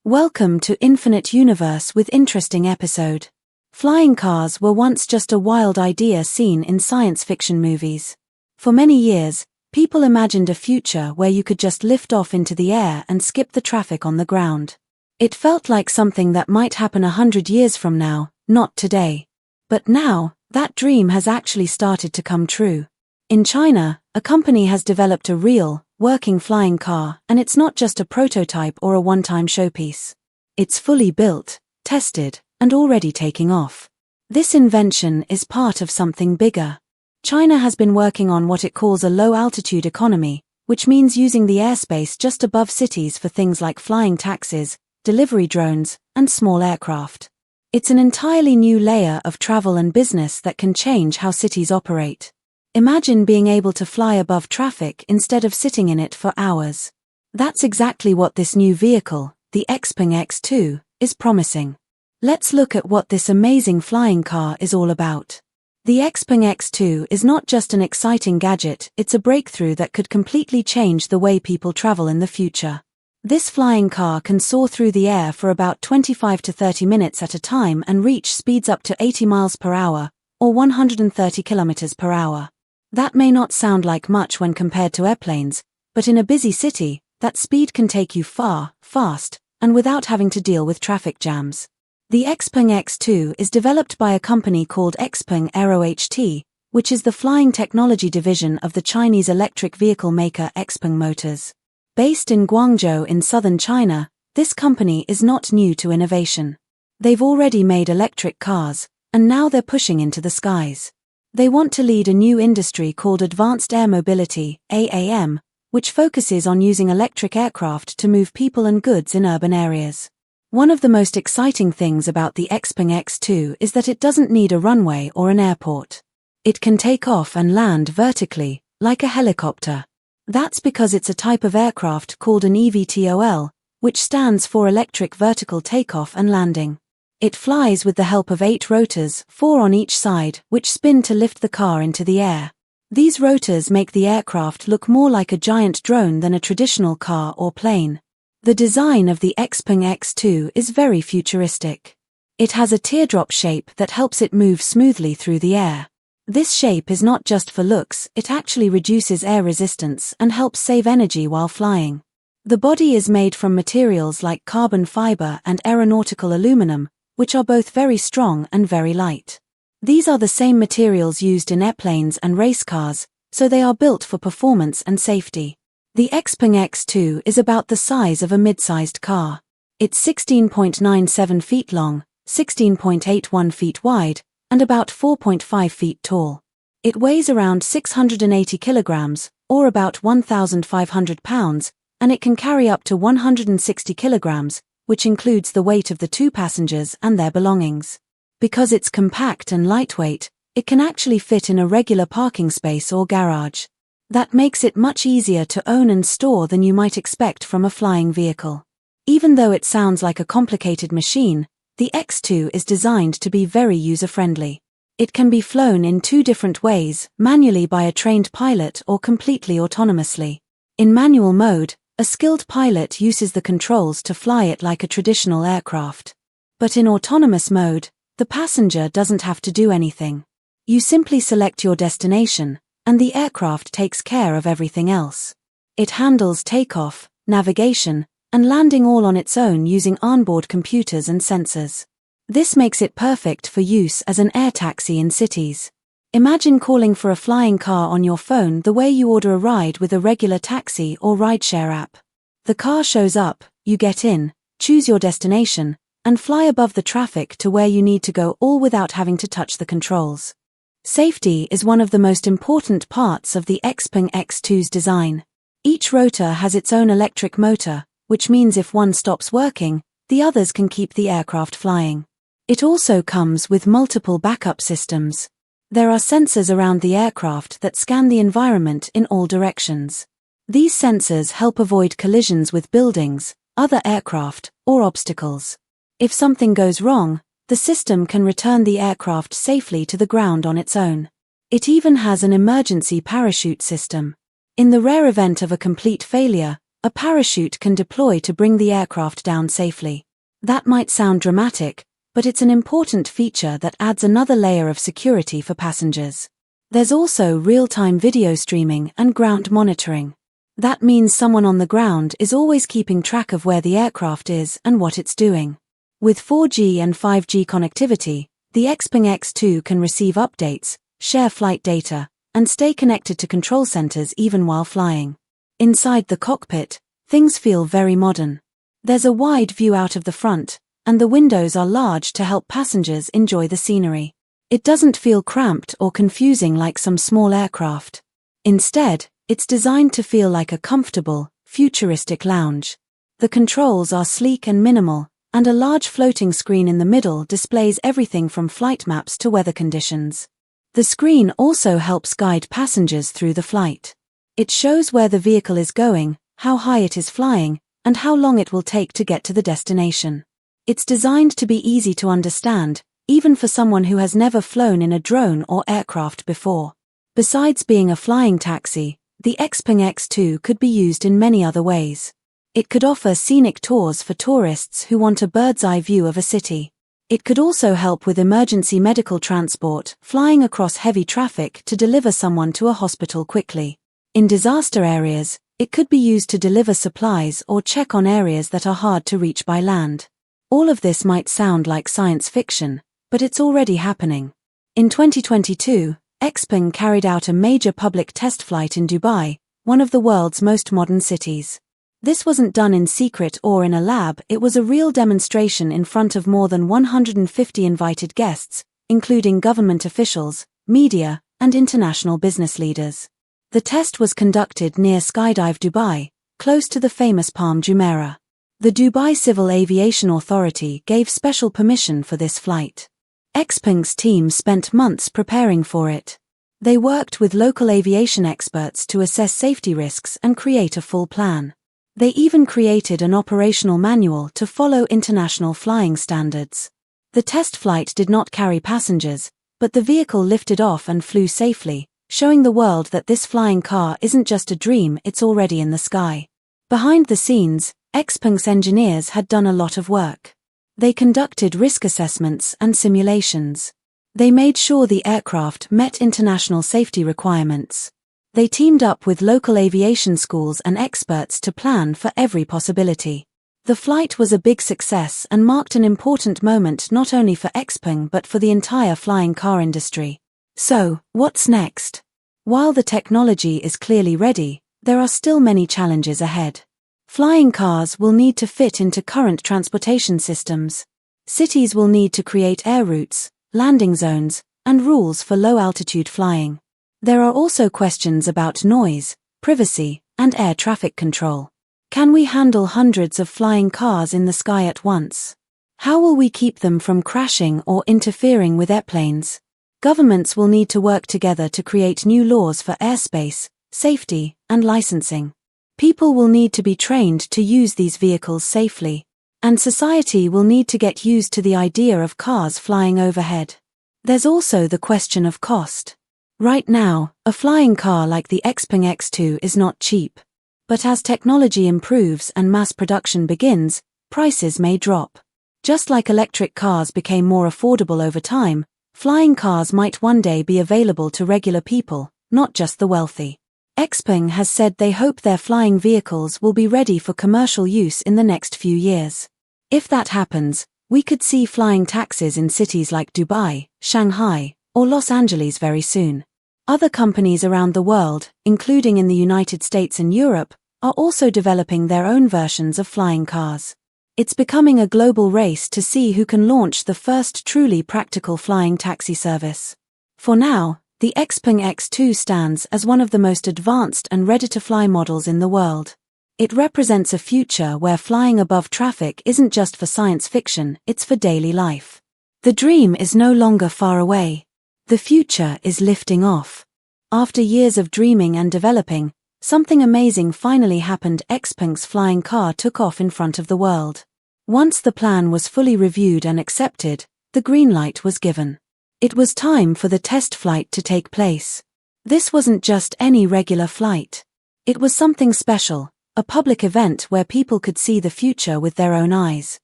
Welcome to Infinite Universe with interesting episode. Flying cars were once just a wild idea seen in science fiction movies. For many years, people imagined a future where you could just lift off into the air and skip the traffic on the ground. It felt like something that might happen 100 years from now, not today. But now, that dream has actually started to come true. In China, a company has developed a real, working flying car, and it's not just a prototype or a one-time showpiece. It's fully built, tested, and already taking off. This invention is part of something bigger. China has been working on what it calls a low-altitude economy, which means using the airspace just above cities for things like flying taxis, delivery drones, and small aircraft. It's an entirely new layer of travel and business that can change how cities operate. Imagine being able to fly above traffic instead of sitting in it for hours. That's exactly what this new vehicle, the Xpeng X2, is promising. Let's look at what this amazing flying car is all about. The Xpeng X2 is not just an exciting gadget, it's a breakthrough that could completely change the way people travel in the future. This flying car can soar through the air for about 25 to 30 minutes at a time and reach speeds up to 80 miles per hour, or 130 kilometers per hour. That may not sound like much when compared to airplanes, but in a busy city, that speed can take you far, fast, and without having to deal with traffic jams. The Xpeng X2 is developed by a company called XPeng AeroHT, which is the flying technology division of the Chinese electric vehicle maker Xpeng Motors. Based in Guangzhou in southern China, this company is not new to innovation. They've already made electric cars, and now they're pushing into the skies. They want to lead a new industry called Advanced Air Mobility, AAM, which focuses on using electric aircraft to move people and goods in urban areas. One of the most exciting things about the Xpeng X2 is that it doesn't need a runway or an airport. It can take off and land vertically, like a helicopter. That's because it's a type of aircraft called an eVTOL, which stands for Electric Vertical Takeoff and Landing. It flies with the help of 8 rotors, 4 on each side, which spin to lift the car into the air. These rotors make the aircraft look more like a giant drone than a traditional car or plane. The design of the Xpeng X2 is very futuristic. It has a teardrop shape that helps it move smoothly through the air. This shape is not just for looks, it actually reduces air resistance and helps save energy while flying. The body is made from materials like carbon fiber and aeronautical aluminum, which are both very strong and very light. These are the same materials used in airplanes and race cars, so they are built for performance and safety. The Xpeng X2 is about the size of a mid-sized car. It's 16.97 feet long, 16.81 feet wide, and about 4.5 feet tall. It weighs around 680 kilograms, or about 1,500 pounds, and it can carry up to 160 kilograms, which includes the weight of the 2 passengers and their belongings. Because it's compact and lightweight, it can actually fit in a regular parking space or garage. That makes it much easier to own and store than you might expect from a flying vehicle. Even though it sounds like a complicated machine, the X2 is designed to be very user-friendly. It can be flown in 2 different ways, manually by a trained pilot or completely autonomously. In manual mode, a skilled pilot uses the controls to fly it like a traditional aircraft. But in autonomous mode, the passenger doesn't have to do anything. You simply select your destination, and the aircraft takes care of everything else. It handles takeoff, navigation, and landing all on its own using onboard computers and sensors. This makes it perfect for use as an air taxi in cities. Imagine calling for a flying car on your phone the way you order a ride with a regular taxi or rideshare app. The car shows up, you get in, choose your destination, and fly above the traffic to where you need to go, all without having to touch the controls. Safety is one of the most important parts of the Xpeng X2's design. Each rotor has its own electric motor, which means if one stops working, the others can keep the aircraft flying. It also comes with multiple backup systems. There are sensors around the aircraft that scan the environment in all directions. These sensors help avoid collisions with buildings, other aircraft, or obstacles. If something goes wrong, the system can return the aircraft safely to the ground on its own. It even has an emergency parachute system. In the rare event of a complete failure, A parachute can deploy to bring the aircraft down safely. That might sound dramatic, but it's an important feature that adds another layer of security for passengers. There's also real-time video streaming and ground monitoring. That means someone on the ground is always keeping track of where the aircraft is and what it's doing. With 4G and 5G connectivity, the Xpeng X2 can receive updates, share flight data, and stay connected to control centers even while flying. Inside the cockpit, things feel very modern. There's a wide view out of the front, and the windows are large to help passengers enjoy the scenery. It doesn't feel cramped or confusing like some small aircraft. Instead, it's designed to feel like a comfortable, futuristic lounge. The controls are sleek and minimal, and a large floating screen in the middle displays everything from flight maps to weather conditions. The screen also helps guide passengers through the flight. It shows where the vehicle is going, how high it is flying, and how long it will take to get to the destination. It's designed to be easy to understand, even for someone who has never flown in a drone or aircraft before. Besides being a flying taxi, the Xpeng X2 could be used in many other ways. It could offer scenic tours for tourists who want a bird's-eye view of a city. It could also help with emergency medical transport, flying across heavy traffic to deliver someone to a hospital quickly. In disaster areas, it could be used to deliver supplies or check on areas that are hard to reach by land. All of this might sound like science fiction, but it's already happening. In 2022, Xpeng carried out a major public test flight in Dubai, one of the world's most modern cities. This wasn't done in secret or in a lab, it was a real demonstration in front of more than 150 invited guests, including government officials, media, and international business leaders. The test was conducted near Skydive Dubai, close to the famous Palm Jumeirah. The Dubai Civil Aviation Authority gave special permission for this flight. Xpeng's team spent months preparing for it. They worked with local aviation experts to assess safety risks and create a full plan. They even created an operational manual to follow international flying standards. The test flight did not carry passengers, but the vehicle lifted off and flew safely, showing the world that this flying car isn't just a dream, it's already in the sky. Behind the scenes, Xpeng's engineers had done a lot of work. They conducted risk assessments and simulations. They made sure the aircraft met international safety requirements. They teamed up with local aviation schools and experts to plan for every possibility. The flight was a big success and marked an important moment not only for Xpeng but for the entire flying car industry. So, what's next? While the technology is clearly ready, there are still many challenges ahead. Flying cars will need to fit into current transportation systems. Cities will need to create air routes, landing zones, and rules for low-altitude flying. There are also questions about noise, privacy, and air traffic control. Can we handle hundreds of flying cars in the sky at once? How will we keep them from crashing or interfering with airplanes? Governments will need to work together to create new laws for airspace, safety, and licensing. People will need to be trained to use these vehicles safely. And society will need to get used to the idea of cars flying overhead. There's also the question of cost. Right now, a flying car like the Xpeng X2 is not cheap. But as technology improves and mass production begins, prices may drop. Just like electric cars became more affordable over time, flying cars might one day be available to regular people, not just the wealthy. Xpeng has said they hope their flying vehicles will be ready for commercial use in the next few years. If that happens, we could see flying taxis in cities like Dubai, Shanghai, or Los Angeles very soon. Other companies around the world, including in the United States and Europe, are also developing their own versions of flying cars. It's becoming a global race to see who can launch the first truly practical flying taxi service. For now, the Xpeng X2 stands as one of the most advanced and ready-to-fly models in the world. It represents a future where flying above traffic isn't just for science fiction, it's for daily life. The dream is no longer far away. The future is lifting off. After years of dreaming and developing, something amazing finally happened. Xpeng's flying car took off in front of the world. Once the plan was fully reviewed and accepted, the green light was given. It was time for the test flight to take place. This wasn't just any regular flight. It was something special, a public event where people could see the future with their own eyes.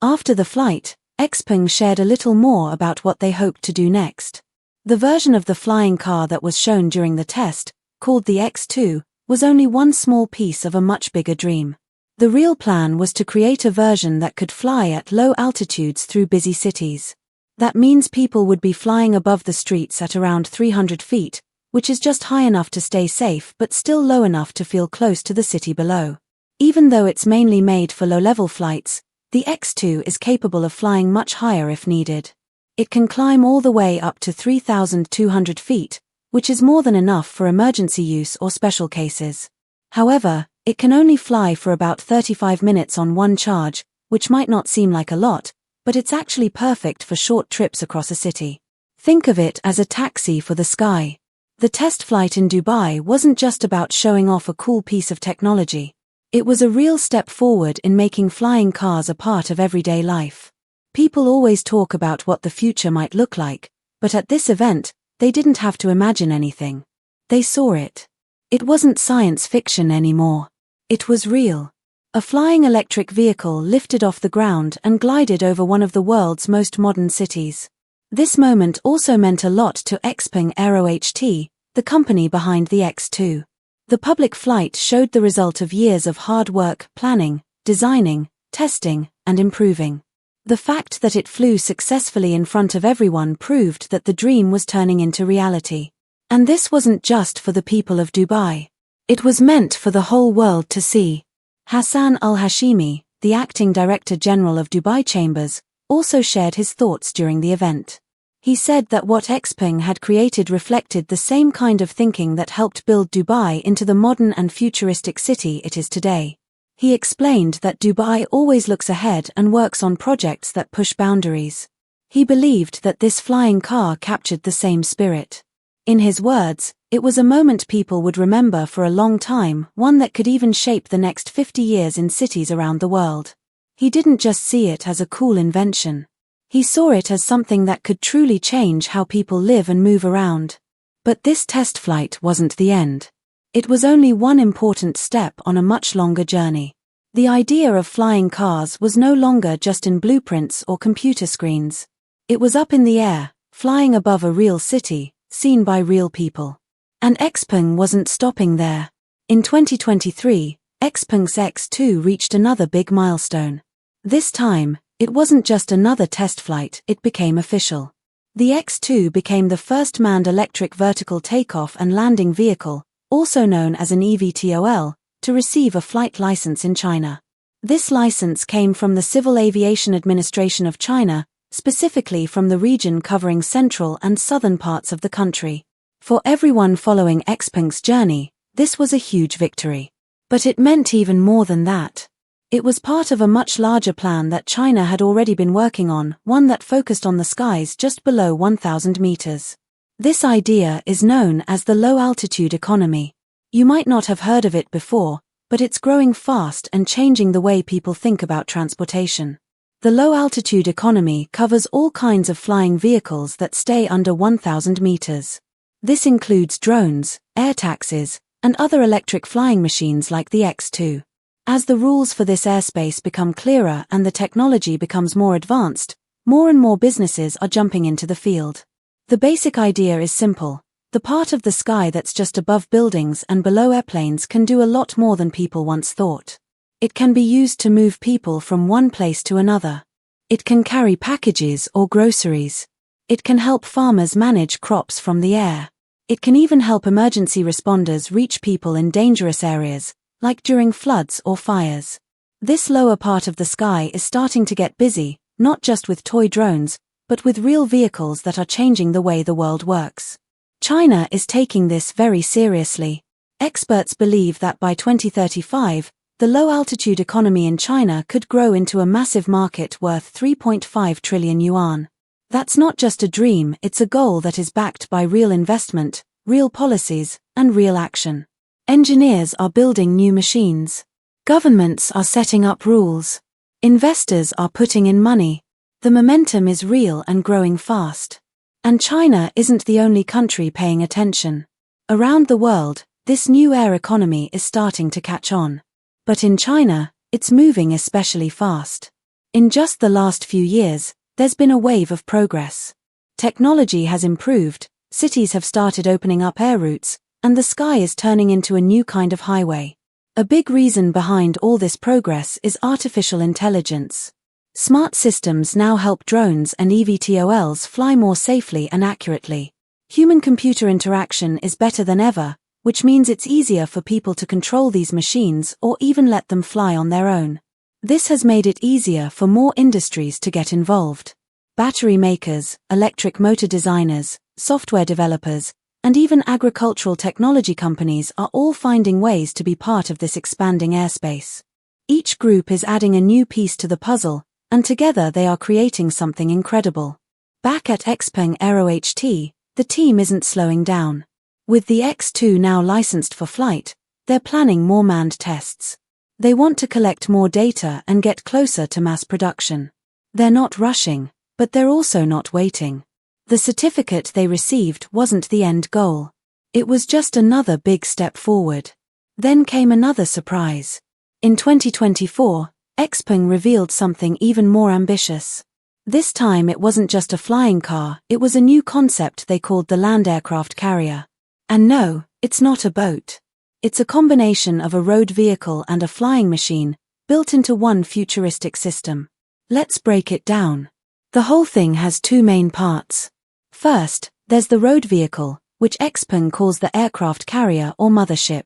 After the flight, Xpeng shared a little more about what they hoped to do next. The version of the flying car that was shown during the test, called the X2, was only one small piece of a much bigger dream. The real plan was to create a version that could fly at low altitudes through busy cities. That means people would be flying above the streets at around 300 feet, which is just high enough to stay safe but still low enough to feel close to the city below. Even though it's mainly made for low-level flights, the X2 is capable of flying much higher if needed. It can climb all the way up to 3,200 feet, which is more than enough for emergency use or special cases. However, it can only fly for about 35 minutes on one charge, which might not seem like a lot, but it's actually perfect for short trips across a city. Think of it as a taxi for the sky. The test flight in Dubai wasn't just about showing off a cool piece of technology. It was a real step forward in making flying cars a part of everyday life. People always talk about what the future might look like, but at this event, they didn't have to imagine anything. They saw it. It wasn't science fiction anymore. It was real. A flying electric vehicle lifted off the ground and glided over one of the world's most modern cities. This moment also meant a lot to XPeng AeroHT, the company behind the X2. The public flight showed the result of years of hard work, planning, designing, testing, and improving. The fact that it flew successfully in front of everyone proved that the dream was turning into reality. And this wasn't just for the people of Dubai. It was meant for the whole world to see. Hassan Al-Hashimi, the acting Director General of Dubai Chambers, also shared his thoughts during the event. He said that what Xpeng had created reflected the same kind of thinking that helped build Dubai into the modern and futuristic city it is today. He explained that Dubai always looks ahead and works on projects that push boundaries. He believed that this flying car captured the same spirit. In his words, it was a moment people would remember for a long time, one that could even shape the next 50 years in cities around the world. He didn't just see it as a cool invention. He saw it as something that could truly change how people live and move around. But this test flight wasn't the end. It was only one important step on a much longer journey. The idea of flying cars was no longer just in blueprints or computer screens. It was up in the air, flying above a real city, seen by real people. And Xpeng wasn't stopping there. In 2023, Xpeng X2 reached another big milestone. This time, it wasn't just another test flight, it became official. The X2 became the first manned electric vertical takeoff and landing vehicle, also known as an eVTOL, to receive a flight license in China. This license came from the Civil Aviation Administration of China, specifically from the region covering central and southern parts of the country. For everyone following Xpeng's journey, this was a huge victory. But it meant even more than that. It was part of a much larger plan that China had already been working on, one that focused on the skies just below 1,000 meters. This idea is known as the low-altitude economy. You might not have heard of it before, but it's growing fast and changing the way people think about transportation. The low-altitude economy covers all kinds of flying vehicles that stay under 1,000 meters. This includes drones, air taxis, and other electric flying machines like the X2. As the rules for this airspace become clearer and the technology becomes more advanced, more and more businesses are jumping into the field. The basic idea is simple. The part of the sky that's just above buildings and below airplanes can do a lot more than people once thought. It can be used to move people from one place to another. It can carry packages or groceries. It can help farmers manage crops from the air. It can even help emergency responders reach people in dangerous areas, like during floods or fires. This lower part of the sky is starting to get busy, not just with toy drones, but with real vehicles that are changing the way the world works. China is taking this very seriously. Experts believe that by 2035, the low-altitude economy in China could grow into a massive market worth 3.5 trillion yuan. That's not just a dream, it's a goal that is backed by real investment, real policies, and real action. Engineers are building new machines. Governments are setting up rules. Investors are putting in money. The momentum is real and growing fast. And China isn't the only country paying attention. Around the world, this new air economy is starting to catch on. But in China, it's moving especially fast. In just the last few years, there's been a wave of progress. Technology has improved, cities have started opening up air routes, and the sky is turning into a new kind of highway. A big reason behind all this progress is artificial intelligence. Smart systems now help drones and eVTOLs fly more safely and accurately. Human-computer interaction is better than ever, which means it's easier for people to control these machines or even let them fly on their own. This has made it easier for more industries to get involved. Battery makers, electric motor designers, software developers, and even agricultural technology companies are all finding ways to be part of this expanding airspace. Each group is adding a new piece to the puzzle, and together they are creating something incredible. Back at Xpeng AeroHT, the team isn't slowing down. With the X2 now licensed for flight, they're planning more manned tests. They want to collect more data and get closer to mass production. They're not rushing, but they're also not waiting. The certificate they received wasn't the end goal. It was just another big step forward. Then came another surprise. In 2024, Xpeng revealed something even more ambitious. This time it wasn't just a flying car, it was a new concept they called the land aircraft carrier. And no, it's not a boat. It's a combination of a road vehicle and a flying machine, built into one futuristic system. Let's break it down. The whole thing has two main parts. First, there's the road vehicle, which Xpeng calls the aircraft carrier or mothership.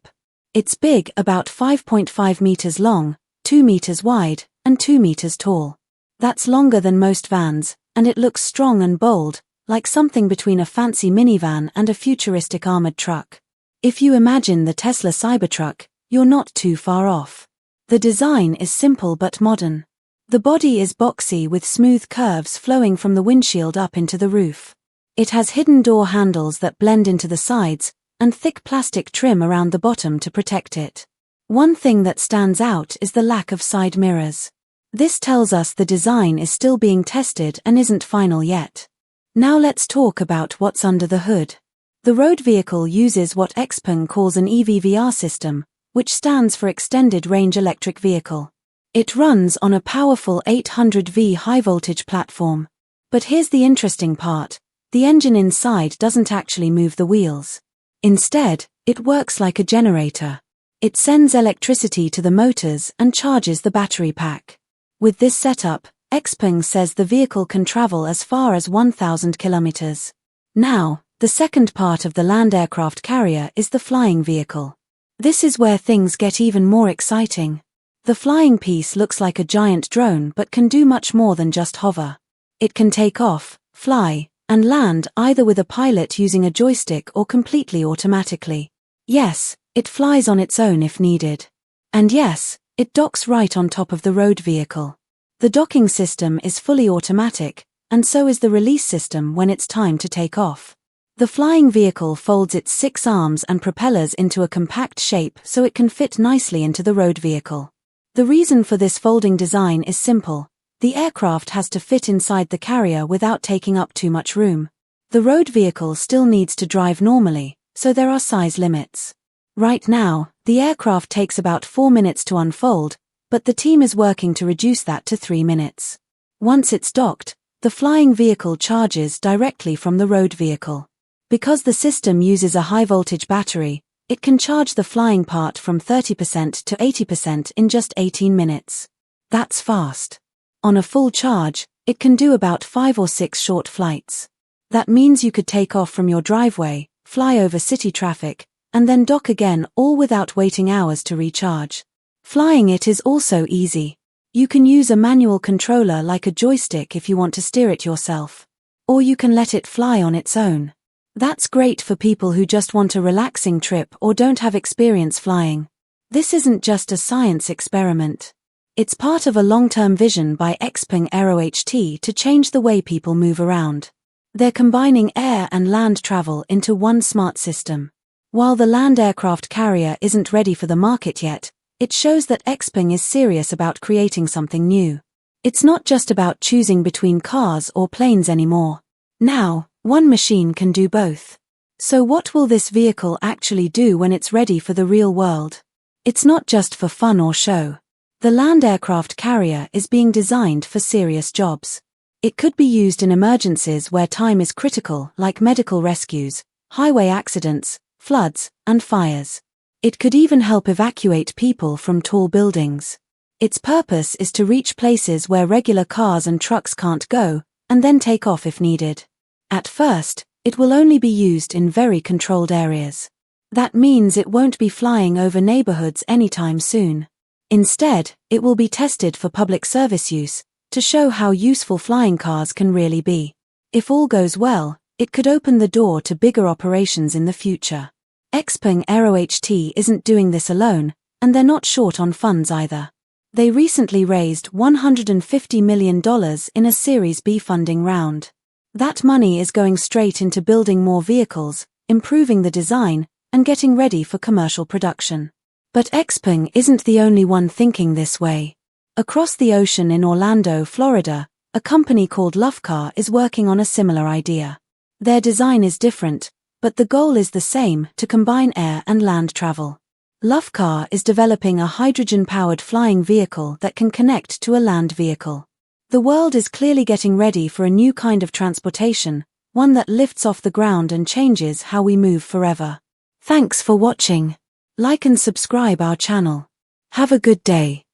It's big, about 5.5 meters long, 2 meters wide, and 2 meters tall. That's longer than most vans, and it looks strong and bold, like something between a fancy minivan and a futuristic armored truck. If you imagine the Tesla Cybertruck, you're not too far off. The design is simple but modern. The body is boxy with smooth curves flowing from the windshield up into the roof. It has hidden door handles that blend into the sides, and thick plastic trim around the bottom to protect it. One thing that stands out is the lack of side mirrors. This tells us the design is still being tested and isn't final yet. Now let's talk about what's under the hood. The road vehicle uses what Xpeng calls an EVVR system, which stands for Extended Range Electric Vehicle. It runs on a powerful 800V high-voltage platform. But here's the interesting part. The engine inside doesn't actually move the wheels. Instead, it works like a generator. It sends electricity to the motors and charges the battery pack. With this setup, Xpeng says the vehicle can travel as far as 1,000 kilometers. Now, the second part of the land aircraft carrier is the flying vehicle. This is where things get even more exciting. The flying piece looks like a giant drone but can do much more than just hover. It can take off, fly, and land either with a pilot using a joystick or completely automatically. Yes, it flies on its own if needed. And yes, it docks right on top of the road vehicle. The docking system is fully automatic, and so is the release system when it's time to take off. The flying vehicle folds its 6 arms and propellers into a compact shape so it can fit nicely into the road vehicle. The reason for this folding design is simple. The aircraft has to fit inside the carrier without taking up too much room. The road vehicle still needs to drive normally, so there are size limits. Right now, the aircraft takes about 4 minutes to unfold, but the team is working to reduce that to 3 minutes. Once it's docked, the flying vehicle charges directly from the road vehicle. Because the system uses a high-voltage battery, it can charge the flying part from 30% to 80% in just 18 minutes. That's fast. On a full charge, it can do about 5 or 6 short flights. That means you could take off from your driveway, fly over city traffic, and then dock again, all without waiting hours to recharge. Flying it is also easy. You can use a manual controller like a joystick if you want to steer it yourself. Or you can let it fly on its own. That's great for people who just want a relaxing trip or don't have experience flying. This isn't just a science experiment. It's part of a long-term vision by Xpeng AeroHT to change the way people move around. They're combining air and land travel into one smart system. While the land aircraft carrier isn't ready for the market yet, it shows that Xpeng is serious about creating something new. It's not just about choosing between cars or planes anymore. Now, one machine can do both. So what will this vehicle actually do when it's ready for the real world? It's not just for fun or show. The land aircraft carrier is being designed for serious jobs. It could be used in emergencies where time is critical, like medical rescues, highway accidents, floods, and fires. It could even help evacuate people from tall buildings. Its purpose is to reach places where regular cars and trucks can't go, and then take off if needed. At first, it will only be used in very controlled areas. That means it won't be flying over neighborhoods anytime soon. Instead, it will be tested for public service use, to show how useful flying cars can really be. If all goes well, it could open the door to bigger operations in the future. Xpeng AeroHT isn't doing this alone, and they're not short on funds either. They recently raised $150 million in a Series B funding round. That money is going straight into building more vehicles, improving the design, and getting ready for commercial production. But Xpeng isn't the only one thinking this way. Across the ocean in Orlando, Florida, a company called Lufcar is working on a similar idea. Their design is different, but the goal is the same: to combine air and land travel. Lufcar is developing a hydrogen-powered flying vehicle that can connect to a land vehicle. The world is clearly getting ready for a new kind of transportation, one that lifts off the ground and changes how we move forever. Thanks for watching. Like and subscribe our channel. Have a good day.